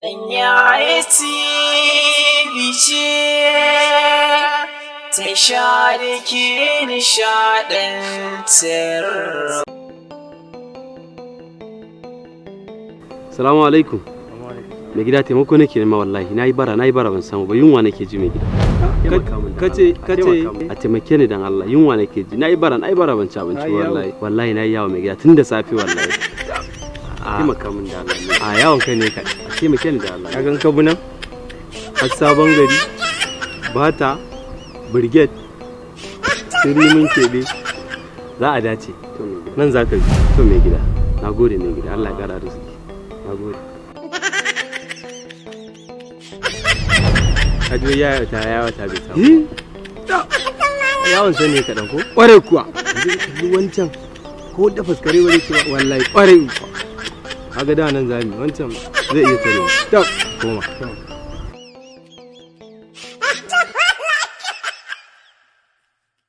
Ya bice ta sha da ke nishaɗantar. Salamu alaikum. Mai gida taimako nake nema wallahi na yi bara ban samu ba yunwa nake ji mai gida. Kace a taimake ni dan Allah yunwa nake ji na yi bara ban ci abinci wallahi na yi yawo mai gida tun da safe wallahi. Taimaka min da Allah. A yawon kai ne kai. Taimake ni da Allah. Ka gan kabu nan? Har sabon gari, Bata, Brigade, Sirimin Kebe za a dace. Nan za ka bi. To mai gida. Na gode mai gida Allah ya kara arziki. Na gode. Kajo ya ta bai samu. Yawon sani kaɗan ko? Ƙware kuwa. Wancan ko da faskare wani cewa wallahi ƙware kuwa. Kaga da nan zami wancan zai iya tare. Koma.